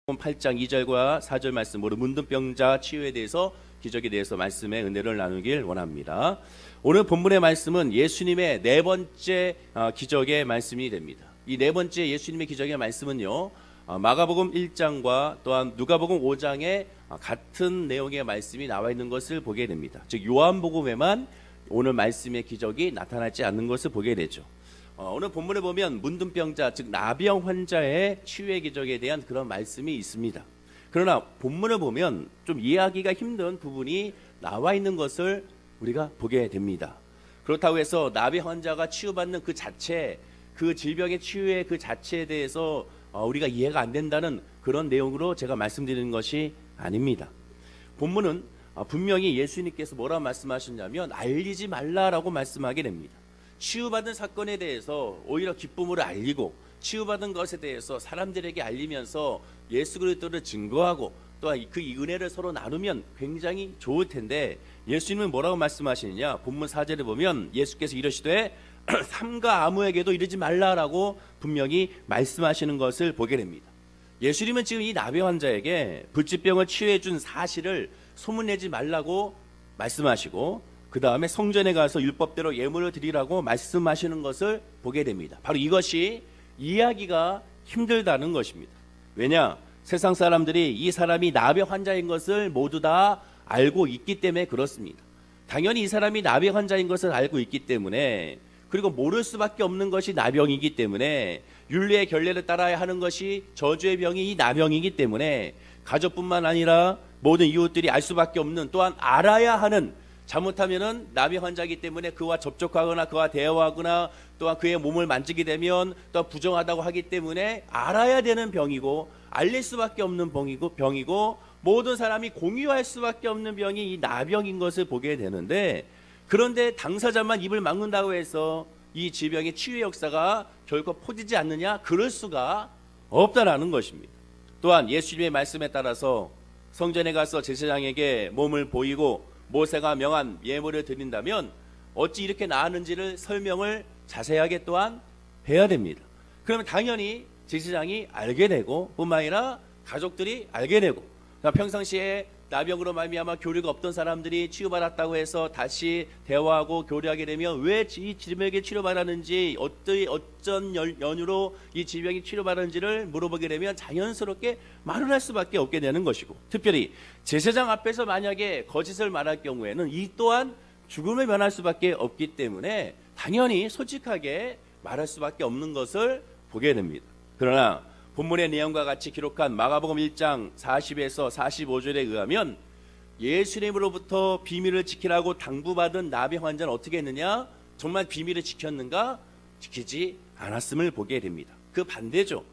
8장 2절과 4절 말씀으로 문둥병자 치유에 대해서 기적에 대해서 말씀의 은혜를 나누길 원합니다. 오늘 본문의 말씀은 예수님의 네 번째 기적의 말씀이 됩니다. 이 네 번째 예수님의 기적의 말씀은요, 마가복음 1장과 또한 누가복음 5장에 같은 내용의 말씀이 나와 있는 것을 보게 됩니다. 즉 요한복음에만 오늘 말씀의 기적이 나타나지 않는 것을 보게 되죠. 오늘 본문에 보면 문둥병자 즉 나병 환자의 치유의 기적에 대한 그런 말씀이 있습니다. 그러나 본문을 보면 좀 이해하기가 힘든 부분이 나와 있는 것을 우리가 보게 됩니다. 그렇다고 해서 나병 환자가 치유받는 그 자체, 그 질병의 치유의 그 자체에 대해서 우리가 이해가 안 된다는 그런 내용으로 제가 말씀드리는 것이 아닙니다. 본문은 분명히 예수님께서 뭐라고 말씀하셨냐면 알리지 말라라고 말씀하게 됩니다. 치유받은 사건에 대해서 오히려 기쁨으로 알리고 치유받은 것에 대해서 사람들에게 알리면서 예수 그리스도를 증거하고 또한 그 은혜를 서로 나누면 굉장히 좋을 텐데 예수님은 뭐라고 말씀하시느냐. 본문 4절에 보면 예수께서 이르시되 삼가 아무에게도 이르지 말라라고 분명히 말씀하시는 것을 보게 됩니다. 예수님은 지금 이 나병 환자에게 불치병을 치유해 준 사실을 소문내지 말라고 말씀하시고 그 다음에 성전에 가서 율법대로 예물을 드리라고 말씀하시는 것을 보게 됩니다. 바로 이것이 이해하기가 힘들다는 것입니다. 왜냐? 세상 사람들이 이 사람이 나병 환자인 것을 모두 다 알고 있기 때문에 그렇습니다. 당연히 이 사람이 나병 환자인 것을 알고 있기 때문에, 그리고 모를 수밖에 없는 것이 나병이기 때문에, 율례의 결례를 따라야 하는 것이 저주의 병이 이 나병이기 때문에 가족뿐만 아니라 모든 이웃들이 알 수밖에 없는, 또한 알아야 하는, 잘못하면은 나병 환자이기 때문에 그와 접촉하거나 그와 대화하거나 또한 그의 몸을 만지게 되면 또 부정하다고 하기 때문에 알아야 되는 병이고 알릴 수밖에 없는 병이고 모든 사람이 공유할 수밖에 없는 병이 이 나병인 것을 보게 되는데, 그런데 당사자만 입을 막는다고 해서 이 질병의 치유의 역사가 결코 퍼지지 않느냐? 그럴 수가 없다라는 것입니다. 또한 예수님의 말씀에 따라서 성전에 가서 제사장에게 몸을 보이고 모세가 명한 예물을 드린다면 어찌 이렇게 나았는지를 설명을 자세하게 또한 해야 됩니다. 그러면 당연히 제사장이 알게 되고 뿐만 아니라 가족들이 알게 되고, 평상시에 나병으로 말미암아 교류가 없던 사람들이 치유받았다고 해서 다시 대화하고 교류하게 되면 왜 이 질병이 치료받았는지, 어떤 연유로 이 질병이 치료받았는지를 물어보게 되면 자연스럽게 말을 할 수밖에 없게 되는 것이고, 특별히 제사장 앞에서 만약에 거짓을 말할 경우에는 이 또한 죽음에 면할 수밖에 없기 때문에 당연히 솔직하게 말할 수밖에 없는 것을 보게 됩니다. 그러나 본문의 내용과 같이 기록한 마가복음 1장 40에서 45절에 의하면 예수님으로부터 비밀을 지키라고 당부받은 나병 환자는 어떻게 했느냐? 정말 비밀을 지켰는가? 지키지 않았음을 보게 됩니다. 그 반대죠.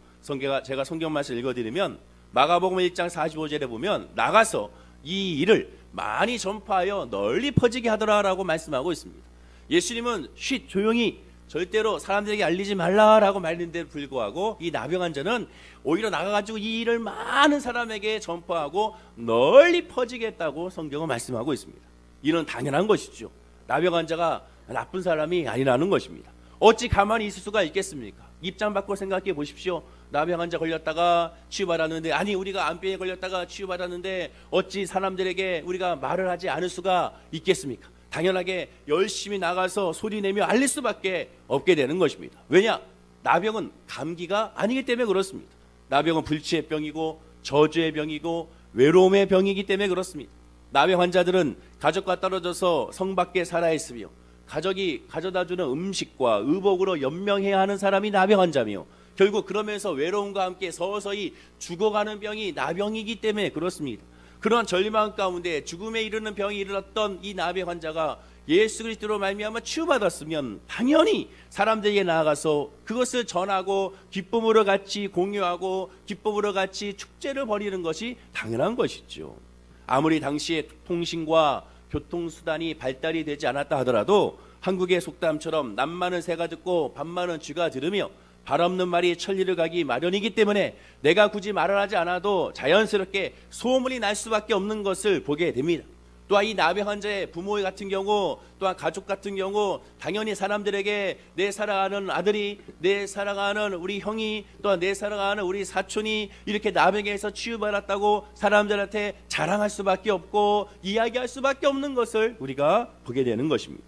제가 성경 말씀 읽어드리면 마가복음 1장 45절에 보면 나가서 이 일을 많이 전파하여 널리 퍼지게 하더라라고 말씀하고 있습니다. 예수님은 조용히 절대로 사람들에게 알리지 말라라고 말했는데 불구하고 이 나병 환자는 오히려 나가가지고 이 일을 많은 사람에게 전파하고 널리 퍼지게 했다고 성경은 말씀하고 있습니다. 이는 당연한 것이죠. 나병 환자가 나쁜 사람이 아니라는 것입니다. 어찌 가만히 있을 수가 있겠습니까? 입장 바꿔 생각해 보십시오. 나병 환자 걸렸다가 치유받았는데, 아니 우리가 암병에 걸렸다가 치유받았는데 어찌 사람들에게 우리가 말을 하지 않을 수가 있겠습니까? 당연하게 열심히 나가서 소리내며 알릴 수밖에 없게 되는 것입니다. 왜냐? 나병은 감기가 아니기 때문에 그렇습니다. 나병은 불치의 병이고 저주의 병이고 외로움의 병이기 때문에 그렇습니다. 나병 환자들은 가족과 떨어져서 성 밖에 살아 있으며 가족이 가져다주는 음식과 의복으로 연명해야 하는 사람이 나병 환자며, 결국 그러면서 외로움과 함께 서서히 죽어가는 병이 나병이기 때문에 그렇습니다. 그러한 절망 가운데 죽음에 이르는 병이 이르렀던 이 나병 환자가 예수 그리스도로 말미암아 치유받았으면 당연히 사람들에게 나아가서 그것을 전하고 기쁨으로 같이 공유하고 기쁨으로 같이 축제를 벌이는 것이 당연한 것이죠. 아무리 당시에 통신과 교통수단이 발달이 되지 않았다 하더라도 한국의 속담처럼 남 많은 새가 듣고 밥 많은 쥐가 들으며 발 없는 말이 천리를 가기 마련이기 때문에 내가 굳이 말을 하지 않아도 자연스럽게 소문이 날 수밖에 없는 것을 보게 됩니다. 또한 이 나병 환자의 부모 같은 경우, 또한 가족 같은 경우 당연히 사람들에게 내 사랑하는 아들이, 내 사랑하는 우리 형이, 또한 내 사랑하는 우리 사촌이 이렇게 나병에서 치유받았다고 사람들한테 자랑할 수밖에 없고 이야기할 수밖에 없는 것을 우리가 보게 되는 것입니다.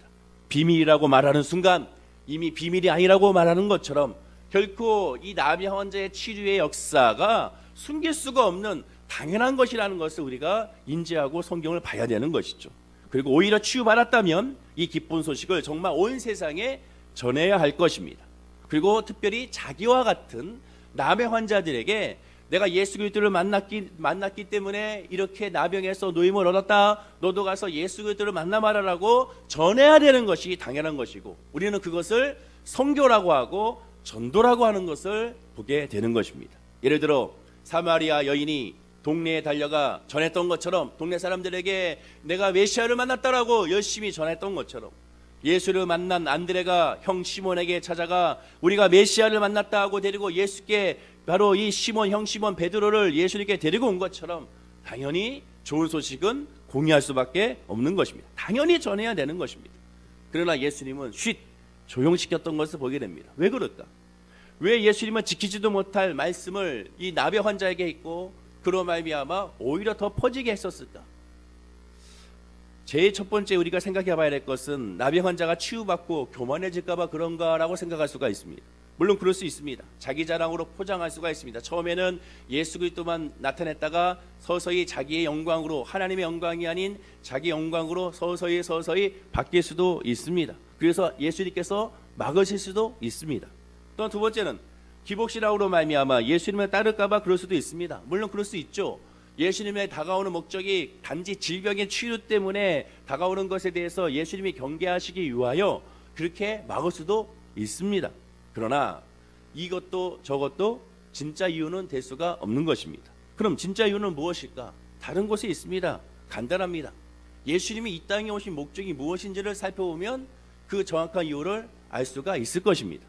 비밀이라고 말하는 순간 이미 비밀이 아니라고 말하는 것처럼 결코 이 나병 환자의 치료의 역사가 숨길 수가 없는 당연한 것이라는 것을 우리가 인지하고 성경을 봐야 되는 것이죠. 그리고 오히려 치유받았다면 이 기쁜 소식을 정말 온 세상에 전해야 할 것입니다. 그리고 특별히 자기와 같은 나병 환자들에게 내가 예수 그리스도를 만났기 때문에 이렇게 나병에서 노임을 얻었다, 너도 가서 예수 그리스도를 만나 말하라고 전해야 되는 것이 당연한 것이고, 우리는 그것을 선교라고 하고 전도라고 하는 것을 보게 되는 것입니다. 예를 들어 사마리아 여인이 동네에 달려가 전했던 것처럼, 동네 사람들에게 내가 메시아를 만났다라고 열심히 전했던 것처럼, 예수를 만난 안드레가 형 시몬에게 찾아가 우리가 메시아를 만났다 하고 데리고 예수께, 바로 이 시몬, 형 시몬 베드로를 예수님께 데리고 온 것처럼 당연히 좋은 소식은 공유할 수밖에 없는 것입니다. 당연히 전해야 되는 것입니다. 그러나 예수님은 쉿 조용시켰던 것을 보게 됩니다. 왜 그럴까? 왜 예수님은 지키지도 못할 말씀을 이 나병 환자에게 했고 그로 말미암아 오히려 더 퍼지게 했었을까? 제일 첫 번째 우리가 생각해 봐야 될 것은 나병 환자가 치유받고 교만해질까 봐 그런가라고 생각할 수가 있습니다. 물론 그럴 수 있습니다. 자기 자랑으로 포장할 수가 있습니다. 처음에는 예수 그리스도만 나타냈다가 서서히 자기의 영광으로, 하나님의 영광이 아닌 자기 영광으로 서서히 바뀔 수도 있습니다. 그래서 예수님께서 막으실 수도 있습니다. 또 두 번째는 기복신앙으로 말미암아 예수님을 따를까 봐 그럴 수도 있습니다. 물론 그럴 수 있죠. 예수님의 다가오는 목적이 단지 질병의 치유 때문에 다가오는 것에 대해서 예수님이 경계하시기 위하여 그렇게 막을 수도 있습니다. 그러나 이것도 저것도 진짜 이유는 될 수가 없는 것입니다. 그럼 진짜 이유는 무엇일까? 다른 곳에 있습니다. 간단합니다. 예수님이 이 땅에 오신 목적이 무엇인지를 살펴보면 그 정확한 이유를 알 수가 있을 것입니다.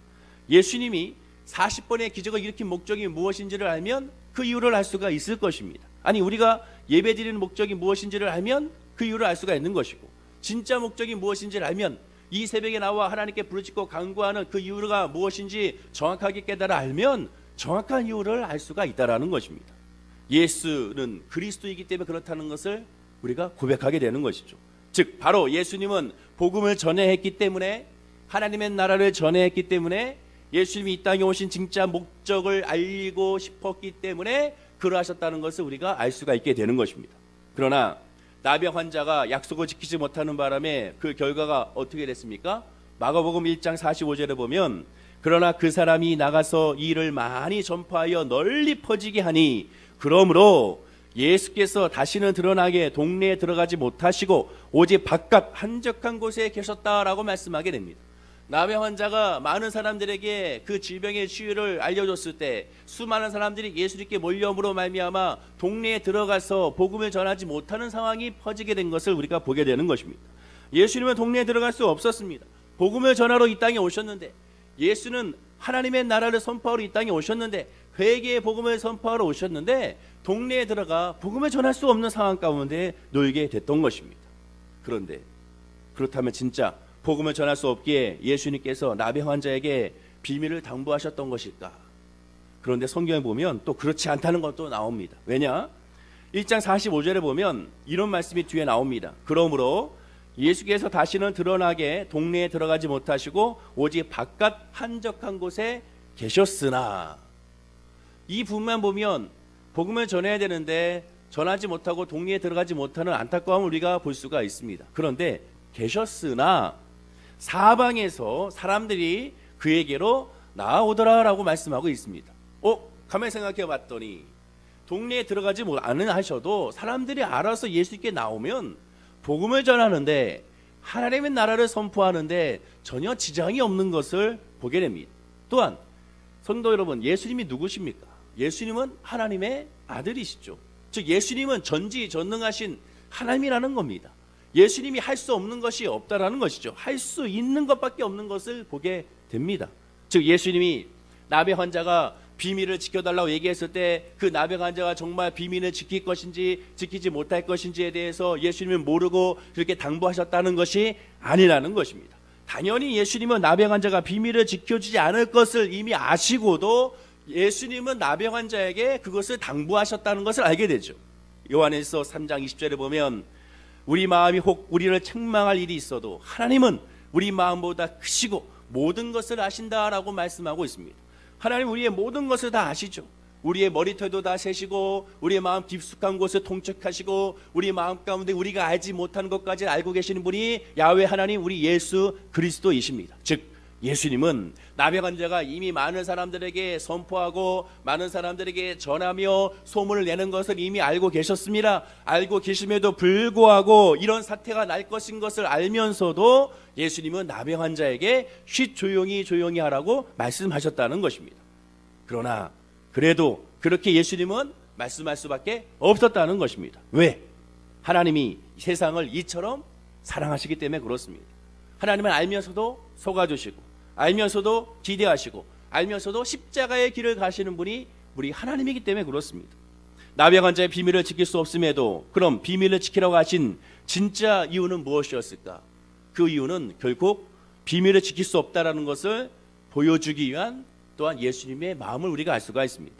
예수님이 40번의 기적을 일으킨 목적이 무엇인지를 알면 그 이유를 알 수가 있을 것입니다. 아니, 우리가 예배드리는 목적이 무엇인지를 알면 그 이유를 알 수가 있는 것이고, 진짜 목적이 무엇인지를 알면 이 새벽에 나와 하나님께 부르짖고 간구하는 그 이유가 무엇인지 정확하게 깨달아 알면 정확한 이유를 알 수가 있다라는 것입니다. 예수는 그리스도이기 때문에 그렇다는 것을 우리가 고백하게 되는 것이죠. 즉 바로 예수님은 복음을 전해했기 때문에, 하나님의 나라를 전해했기 때문에, 예수님이 이 땅에 오신 진짜 목적을 알리고 싶었기 때문에 그러하셨다는 것을 우리가 알 수가 있게 되는 것입니다. 그러나 나병 환자가 약속을 지키지 못하는 바람에 그 결과가 어떻게 됐습니까? 마가복음 1장 45절에 보면, 그러나 그 사람이 나가서 이 일을 많이 전파하여 널리 퍼지게 하니 그러므로 예수께서 다시는 드러나게 동네에 들어가지 못하시고 오직 바깥 한적한 곳에 계셨다라고 말씀하게 됩니다. 나병 환자가 많은 사람들에게 그 질병의 치유를 알려줬을 때 수많은 사람들이 예수님께 몰려옴으로 말미암아 동네에 들어가서 복음을 전하지 못하는 상황이 퍼지게 된 것을 우리가 보게 되는 것입니다. 예수님은 동네에 들어갈 수 없었습니다. 복음을 전하러 이 땅에 오셨는데, 예수는 하나님의 나라를 선포하러 이 땅에 오셨는데, 회개의 복음을 선포하러 오셨는데 동네에 들어가 복음을 전할 수 없는 상황 가운데 놓이게 됐던 것입니다. 그런데 그렇다면 진짜 복음을 전할 수 없기에 예수님께서 나병 환자에게 비밀을 당부하셨던 것일까? 그런데 성경에 보면 또 그렇지 않다는 것도 나옵니다. 왜냐? 1장 45절에 보면 이런 말씀이 뒤에 나옵니다. 그러므로 예수께서 다시는 드러나게 동네에 들어가지 못하시고 오직 바깥 한적한 곳에 계셨으나, 이 부분만 보면 복음을 전해야 되는데 전하지 못하고 동네에 들어가지 못하는 안타까움을 우리가 볼 수가 있습니다. 그런데 계셨으나 사방에서 사람들이 그에게로 나아오더라라고 말씀하고 있습니다. 가만히 생각해 봤더니 동네에 들어가지 않은 하셔도 사람들이 알아서 예수께 나오면 복음을 전하는데, 하나님의 나라를 선포하는데 전혀 지장이 없는 것을 보게 됩니다. 또한 성도 여러분, 예수님이 누구십니까? 예수님은 하나님의 아들이시죠. 즉 예수님은 전지전능하신 하나님이라는 겁니다. 예수님이 할 수 없는 것이 없다라는 것이죠. 할 수 있는 것밖에 없는 것을 보게 됩니다. 즉 예수님이 나병 환자가 비밀을 지켜달라고 얘기했을 때 그 나병 환자가 정말 비밀을 지킬 것인지 지키지 못할 것인지에 대해서 예수님은 모르고 그렇게 당부하셨다는 것이 아니라는 것입니다. 당연히 예수님은 나병 환자가 비밀을 지켜주지 않을 것을 이미 아시고도 예수님은 나병 환자에게 그것을 당부하셨다는 것을 알게 되죠. 요한일서 3장 20절에 보면 우리 마음이 혹 우리를 책망할 일이 있어도 하나님은 우리 마음보다 크시고 모든 것을 아신다라고 말씀하고 있습니다. 하나님 우리의 모든 것을 다 아시죠. 우리의 머리털도 다 세시고 우리의 마음 깊숙한 곳을 통촉하시고 우리 마음 가운데 우리가 알지 못하는 것까지 알고 계시는 분이 야훼 하나님 우리 예수 그리스도이십니다. 즉 예수님은 나병 환자가 이미 많은 사람들에게 선포하고 많은 사람들에게 전하며 소문을 내는 것을 이미 알고 계셨습니다. 알고 계심에도 불구하고 이런 사태가 날 것인 것을 알면서도 예수님은 나병 환자에게 쉿 조용히 하라고 말씀하셨다는 것입니다. 그러나 그래도 그렇게 예수님은 말씀할 수밖에 없었다는 것입니다. 왜? 하나님이 세상을 이처럼 사랑하시기 때문에 그렇습니다. 하나님은 알면서도 속아주시고 알면서도 기대하시고 알면서도 십자가의 길을 가시는 분이 우리 하나님이기 때문에 그렇습니다. 나병 환자의 비밀을 지킬 수 없음에도 그럼 비밀을 지키라고 하신 진짜 이유는 무엇이었을까? 그 이유는 결국 비밀을 지킬 수 없다라는 것을 보여주기 위한 또한 예수님의 마음을 우리가 알 수가 있습니다.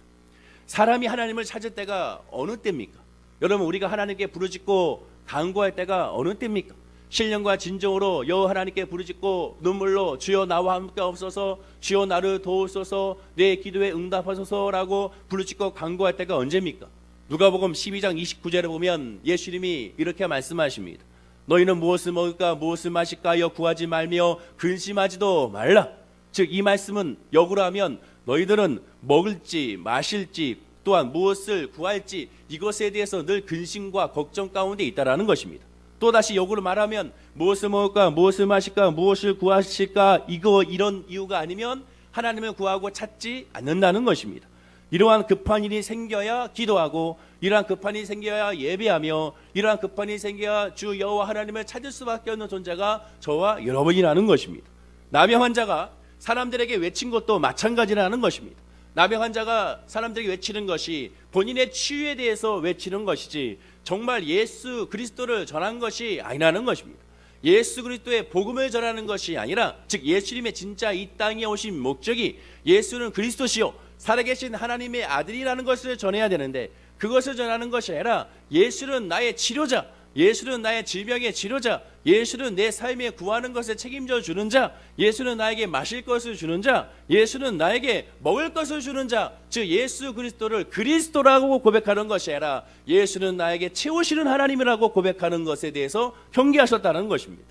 사람이 하나님을 찾을 때가 어느 때입니까? 여러분 우리가 하나님께 부르짖고 간구할 때가 어느 때입니까? 신령과 진정으로 여호와 하나님께 부르짖고 눈물로 주여 나와 함께 없어서 주여 나를 도우소서 내 기도에 응답하소서라고 부르짖고 간구할 때가 언제입니까? 누가복음 12장 29절에 보면 예수님이 이렇게 말씀하십니다. 너희는 무엇을 먹을까 무엇을 마실까 하여 구하지 말며 근심하지도 말라. 즉 이 말씀은 역으로 하면 너희들은 먹을지 마실지 또한 무엇을 구할지 이것에 대해서 늘 근심과 걱정 가운데 있다라는 것입니다. 또다시 역으로 말하면 무엇을 먹을까 무엇을 마실까 무엇을 구하실까 이런 이유가 아니면 하나님을 구하고 찾지 않는다는 것입니다. 이러한 급한 일이 생겨야 기도하고 이러한 급한 일이 생겨야 예배하며 이러한 급한 일이 생겨야 주 여호와 하나님을 찾을 수밖에 없는 존재가 저와 여러분이라는 것입니다. 나병 환자가 사람들에게 외친 것도 마찬가지라는 것입니다. 나병 환자가 사람들에게 외치는 것이 본인의 치유에 대해서 외치는 것이지 정말 예수 그리스도를 전한 것이 아니라는 것입니다. 예수 그리스도의 복음을 전하는 것이 아니라 즉 예수님의 진짜 이 땅에 오신 목적이 예수는 그리스도시요 살아계신 하나님의 아들이라는 것을 전해야 되는데 그것을 전하는 것이 아니라 예수는 나의 치료자, 예수는 나의 질병의 치료자, 예수는 내 삶에 구하는 것을 책임져 주는 자, 예수는 나에게 마실 것을 주는 자, 예수는 나에게 먹을 것을 주는 자, 즉 예수 그리스도를 그리스도라고 고백하는 것이 아니라 예수는 나에게 채우시는 하나님이라고 고백하는 것에 대해서 경계하셨다는 것입니다.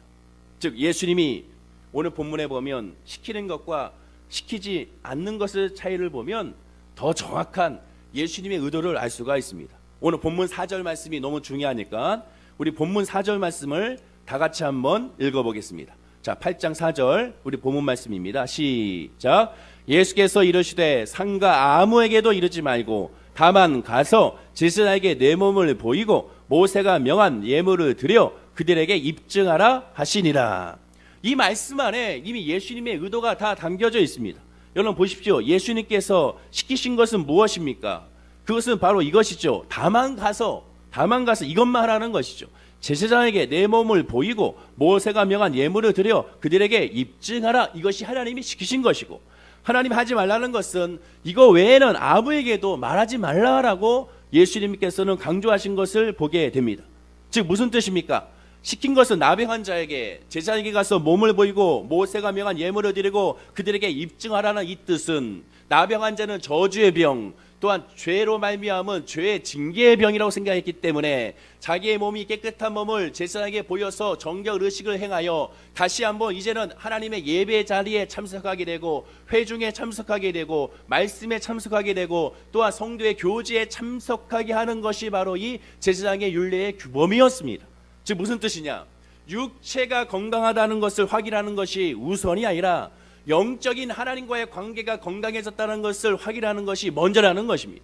즉 예수님이 오늘 본문에 보면 시키는 것과 시키지 않는 것의 차이를 보면 더 정확한 예수님의 의도를 알 수가 있습니다. 오늘 본문 4절 말씀이 너무 중요하니까 우리 본문 4절 말씀을 다 같이 한번 읽어보겠습니다. 자, 8장 4절 우리 본문 말씀입니다. 시작. 예수께서 이르시되 상가 아무에게도 이르지 말고 다만 가서 제사장에게 내 몸을 보이고 모세가 명한 예물을 드려 그들에게 입증하라 하시니라. 이 말씀 안에 이미 예수님의 의도가 다 담겨져 있습니다. 여러분 보십시오. 예수님께서 시키신 것은 무엇입니까? 그것은 바로 이것이죠. 다만 가서 이것만 하라는 것이죠. 제사장에게 내 몸을 보이고 모세가 명한 예물을 드려 그들에게 입증하라. 이것이 하나님이 시키신 것이고 하나님 하지 말라는 것은 이거 외에는 아무에게도 말하지 말라라고 예수님께서는 강조하신 것을 보게 됩니다. 즉 무슨 뜻입니까? 시킨 것은 나병 환자에게 제사장에게 가서 몸을 보이고 모세가 명한 예물을 드리고 그들에게 입증하라는 이 뜻은 나병 환자는 저주의 병 또한 죄로 말미암은 죄의 징계의 병이라고 생각했기 때문에 자기의 몸이 깨끗한 몸을 제사장에게 보여서 정결 의식을 행하여 다시 한번 이제는 하나님의 예배 자리에 참석하게 되고 회중에 참석하게 되고 말씀에 참석하게 되고 또한 성도의 교제에 참석하게 하는 것이 바로 이 제사장의 율례의 규범이었습니다. 즉 무슨 뜻이냐? 육체가 건강하다는 것을 확인하는 것이 우선이 아니라 영적인 하나님과의 관계가 건강해졌다는 것을 확인하는 것이 먼저라는 것입니다.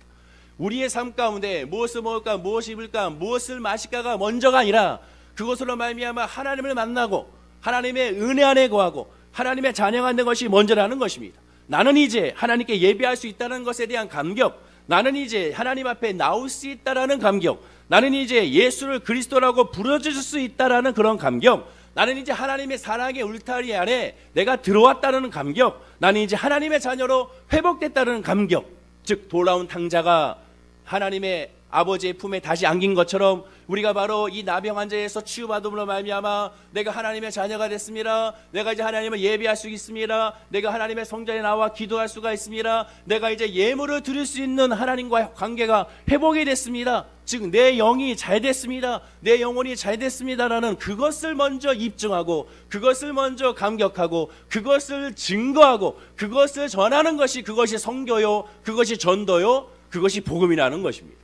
우리의 삶 가운데 무엇을 먹을까 무엇을 입을까 무엇을 마실까가 먼저가 아니라 그것으로 말미암아 하나님을 만나고 하나님의 은혜 안에 거하고 하나님의 자녀가 되는 것이 먼저라는 것입니다. 나는 이제 하나님께 예배할 수 있다는 것에 대한 감격, 나는 이제 하나님 앞에 나올 수 있다라는 감격, 나는 이제 예수를 그리스도라고 부르짖을 수 있다라는 그런 감격, 나는 이제 하나님의 사랑의 울타리 안에 내가 들어왔다는 감격, 나는 이제 하나님의 자녀로 회복됐다는 감격, 즉 돌아온 탕자가 하나님의 아버지의 품에 다시 안긴 것처럼 우리가 바로 이 나병 환자에서 치유받음으로 말미암아 내가 하나님의 자녀가 됐습니다. 내가 이제 하나님을 예배할 수 있습니다. 내가 하나님의 성전에 나와 기도할 수가 있습니다. 내가 이제 예물을 드릴 수 있는 하나님과의 관계가 회복이 됐습니다. 즉 내 영이 잘 됐습니다. 내 영혼이 잘 됐습니다라는 그것을 먼저 입증하고, 그것을 먼저 감격하고, 그것을 증거하고, 그것을 전하는 것이, 그것이 선교요, 그것이 전도요, 그것이 복음이라는 것입니다.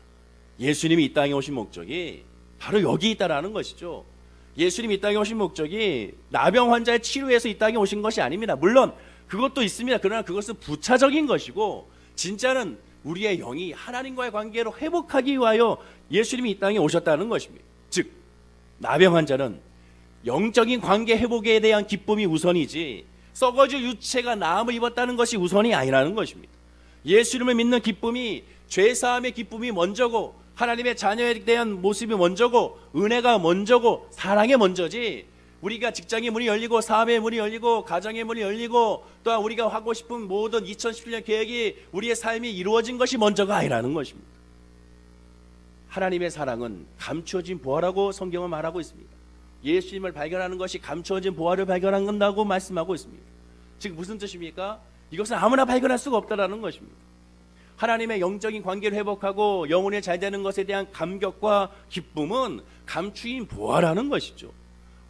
예수님이 이 땅에 오신 목적이 바로 여기 있다라는 것이죠. 예수님이 이 땅에 오신 목적이 나병 환자의 치료에서 이 땅에 오신 것이 아닙니다. 물론 그것도 있습니다. 그러나 그것은 부차적인 것이고, 진짜는 우리의 영이 하나님과의 관계로 회복하기 위하여 예수님이 이 땅에 오셨다는 것입니다. 즉 나병 환자는 영적인 관계 회복에 대한 기쁨이 우선이지 썩어질 유체가 나음을 입었다는 것이 우선이 아니라는 것입니다. 예수님을 믿는 기쁨이 죄사함의 기쁨이 먼저고, 하나님의 자녀에 대한 모습이 먼저고, 은혜가 먼저고, 사랑이 먼저지, 우리가 직장의 문이 열리고, 사업의 문이 열리고, 가정의 문이 열리고, 또한 우리가 하고 싶은 모든 2017년 계획이, 우리의 삶이 이루어진 것이 먼저가 아니라는 것입니다. 하나님의 사랑은 감추어진 보화라고 성경은 말하고 있습니다. 예수님을 발견하는 것이 감추어진 보화를 발견한다고 말씀하고 있습니다. 즉 무슨 뜻입니까? 이것은 아무나 발견할 수가 없다라는 것입니다. 하나님의 영적인 관계를 회복하고 영혼이 잘 되는 것에 대한 감격과 기쁨은 감추인 보화라는 것이죠.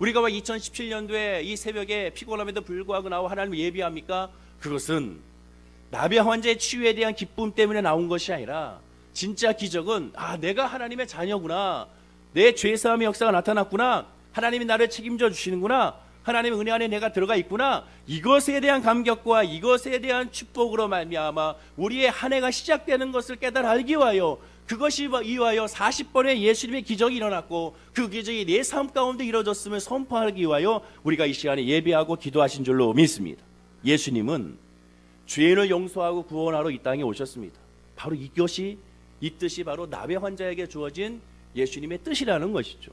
우리가 왜 2017년도에 이 새벽에 피곤함에도 불구하고 나와 하나님을 예비합니까? 그것은 나병 환자의 치유에 대한 기쁨 때문에 나온 것이 아니라, 진짜 기적은 내가 하나님의 자녀구나, 내 죄사함의 역사가 나타났구나, 하나님이 나를 책임져 주시는구나, 하나님의 은혜 안에 내가 들어가 있구나, 이것에 대한 감격과 이것에 대한 축복으로 말미암아 우리의 한 해가 시작되는 것을 깨달아 알기 위하여, 그것이 이하여 40번의 예수님의 기적이 일어났고 그 기적이 내 삶 가운데 이루어졌음을 선포하기 위하여 우리가 이 시간에 예배하고 기도하신 줄로 믿습니다. 예수님은 죄인을 용서하고 구원하러 이 땅에 오셨습니다. 바로 이것이, 이 뜻이 바로 나병 환자에게 주어진 예수님의 뜻이라는 것이죠.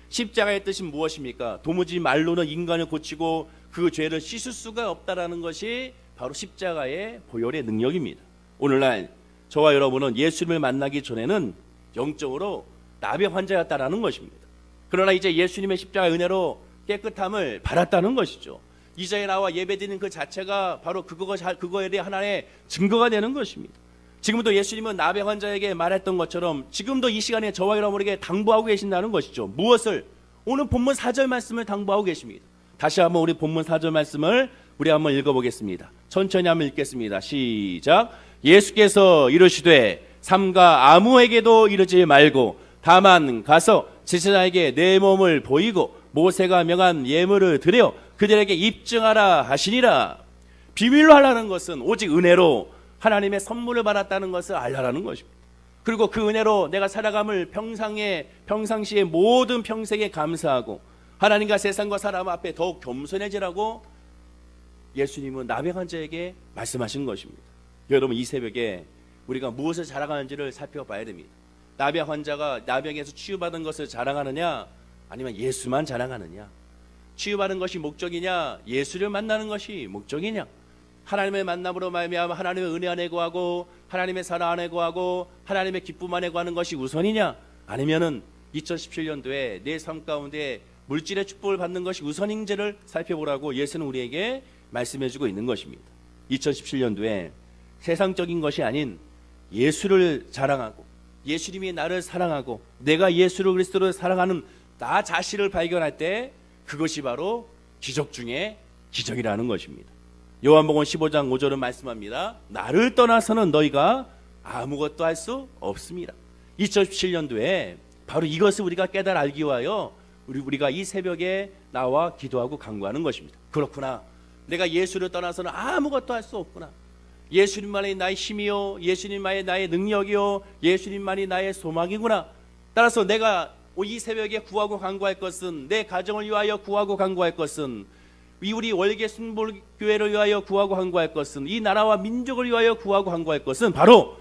십자가의 뜻은 무엇입니까? 도무지 말로는 인간을 고치고 그 죄를 씻을 수가 없다라는 것이 바로 십자가의 보혈의 능력입니다. 오늘날 저와 여러분은 예수님을 만나기 전에는 영적으로 나병 환자였다라는 것입니다. 그러나 이제 예수님의 십자가 은혜로 깨끗함을 받았다는 것이죠. 이 자리에 나와 예배드리는 그 자체가 바로 그거에 대한 하나의 증거가 되는 것입니다. 지금도 예수님은 나병 환자에게 말했던 것처럼 지금도 이 시간에 저와 여러분에게 당부하고 계신다는 것이죠. 무엇을? 오늘 본문 4절 말씀을 당부하고 계십니다. 다시 한번 우리 본문 4절 말씀을 우리 한번 읽어보겠습니다. 천천히 한번 읽겠습니다. 시작. 예수께서 이르시되 삼가 아무에게도 이르지 말고 다만 가서 제사장에게 내 몸을 보이고 모세가 명한 예물을 드려 그들에게 입증하라 하시니라. 비밀로 하라는 것은 오직 은혜로 하나님의 선물을 받았다는 것을 알라라는 것입니다. 그리고 그 은혜로 내가 살아감을 평상시에 모든 평생에 감사하고 하나님과 세상과 사람 앞에 더욱 겸손해지라고 예수님은 나병 환자에게 말씀하신 것입니다. 여러분, 이 새벽에 우리가 무엇을 자랑하는지를 살펴봐야 됩니다. 나병 환자가 나병에서 치유받은 것을 자랑하느냐, 아니면 예수만 자랑하느냐? 치유받은 것이 목적이냐, 예수를 만나는 것이 목적이냐? 하나님의 만남으로 말미암아 하나님의 은혜 안에 구하고 하나님의 사랑 안에 구하고 하나님의 기쁨 안에 구하는 것이 우선이냐, 아니면은 2017년도에 내 삶 가운데 물질의 축복을 받는 것이 우선인지를 살펴보라고 예수는 우리에게 말씀해주고 있는 것입니다. 2017년도에 세상적인 것이 아닌 예수를 자랑하고 예수님이 나를 사랑하고 내가 예수를 그리스도를 사랑하는 나 자신을 발견할 때 그것이 바로 기적 중에 기적이라는 것입니다. 요한복음 15장 5절은 말씀합니다. 나를 떠나서는 너희가 아무것도 할 수 없습니다. 2017년도에 바로 이것을 우리가 깨달아 알기 위하여 우리가 이 새벽에 나와 기도하고 간구하는 것입니다. 그렇구나, 내가 예수를 떠나서는 아무것도 할 수 없구나. 예수님만이 나의 힘이요, 예수님만이 나의 능력이요, 예수님만이 나의 소망이구나. 따라서 내가 이 새벽에 구하고 간구할 것은, 내 가정을 위하여 구하고 간구할 것은 우리 월계 순복교회를 위하여 구하고 간구할 것은, 이 나라와 민족을 위하여 구하고 간구할 것은 바로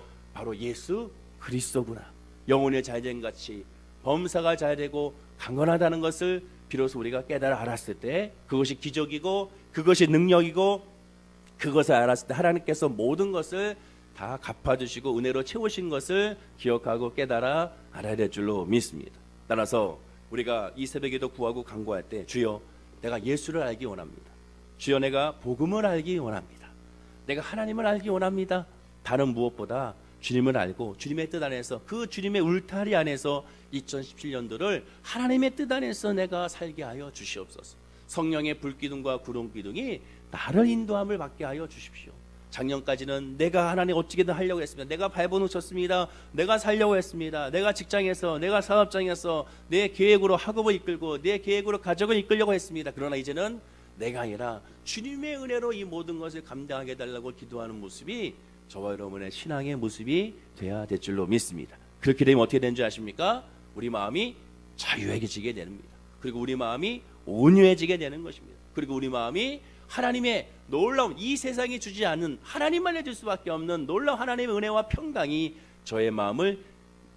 예수 그리스도구나. 영혼의 잘된 같이 범사가 잘되고 강건하다는 것을 비로소 우리가 깨달아 알았을 때, 그것이 기적이고 그것이 능력이고, 그것을 알았을 때 하나님께서 모든 것을 다 갚아주시고 은혜로 채우신 것을 기억하고 깨달아 알아야 될 줄로 믿습니다. 따라서 우리가 이 새벽에도 구하고 간구할 때, 주여 내가 예수를 알기 원합니다. 주여 내가 복음을 알기 원합니다. 내가 하나님을 알기 원합니다. 다른 무엇보다 주님을 알고 주님의 뜻 안에서, 그 주님의 울타리 안에서 2017년도를 하나님의 뜻 안에서 내가 살게 하여 주시옵소서. 성령의 불기둥과 구름기둥이 나를 인도함을 받게 하여 주십시오. 작년까지는 내가 하나님 어떻게든 하려고 했습니다. 내가 발버둥 쳤습니다. 내가 살려고 했습니다. 내가 직장에서, 내가 사업장에서 내 계획으로 학업을 이끌고 내 계획으로 가족을 이끌려고 했습니다. 그러나 이제는 내가 아니라 주님의 은혜로 이 모든 것을 감당하게 해달라고 기도하는 모습이 저와 여러분의 신앙의 모습이 돼야 될 줄로 믿습니다. 그렇게 되면 어떻게 되는 줄 아십니까? 우리 마음이 자유해지게 됩니다. 그리고 우리 마음이 온유해지게 되는 것입니다. 그리고 우리 마음이 하나님의 놀라운, 이 세상이 주지 않는, 하나님만 해줄 수밖에 없는 놀라운 하나님의 은혜와 평강이 저의 마음을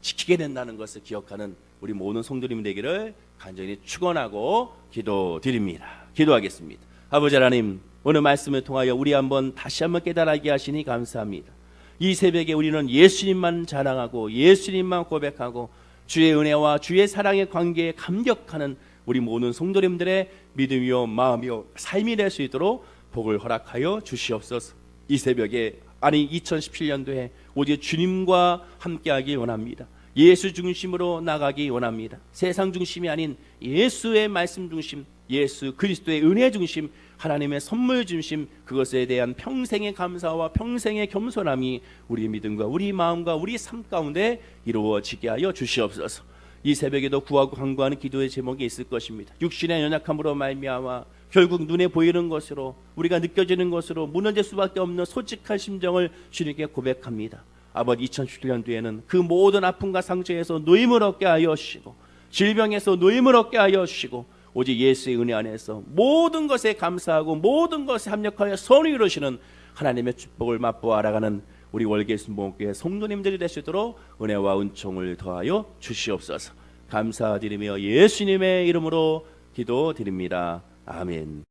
지키게 된다는 것을 기억하는 우리 모든 성도님 되기를 간절히 축원하고 기도드립니다. 기도하겠습니다. 아버지 하나님, 오늘 말씀을 통하여 우리 다시 한번 깨달게 하시니 감사합니다. 이 새벽에 우리는 예수님만 자랑하고 예수님만 고백하고 주의 은혜와 주의 사랑의 관계에 감격하는 우리 모든 성도님들의 믿음이요 마음이요 삶이 될 수 있도록 복을 허락하여 주시옵소서. 이 새벽에, 아니 2017년도에 오직 주님과 함께하기 원합니다. 예수 중심으로 나가기 원합니다. 세상 중심이 아닌 예수의 말씀 중심, 예수 그리스도의 은혜 중심, 하나님의 선물 중심, 그것에 대한 평생의 감사와 평생의 겸손함이 우리 믿음과 우리 마음과 우리 삶 가운데 이루어지게 하여 주시옵소서. 이 새벽에도 구하고 간구하는 기도의 제목이 있을 것입니다. 육신의 연약함으로 말미암아 결국 눈에 보이는 것으로, 우리가 느껴지는 것으로 무너질 수밖에 없는 솔직한 심정을 주님께 고백합니다. 아버지, 2017년도에는 그 모든 아픔과 상처에서 노임을 얻게 하여 주시고, 질병에서 노임을 얻게 하여 주시고, 오직 예수의 은혜 안에서 모든 것에 감사하고 모든 것에 합력하여 선을 이루시는 하나님의 축복을 맛보아 알아가는 우리 월계 순복음교회 성도님들이 될 수 있도록 은혜와 은총을 더하여 주시옵소서. 감사드리며 예수님의 이름으로 기도드립니다. 아멘.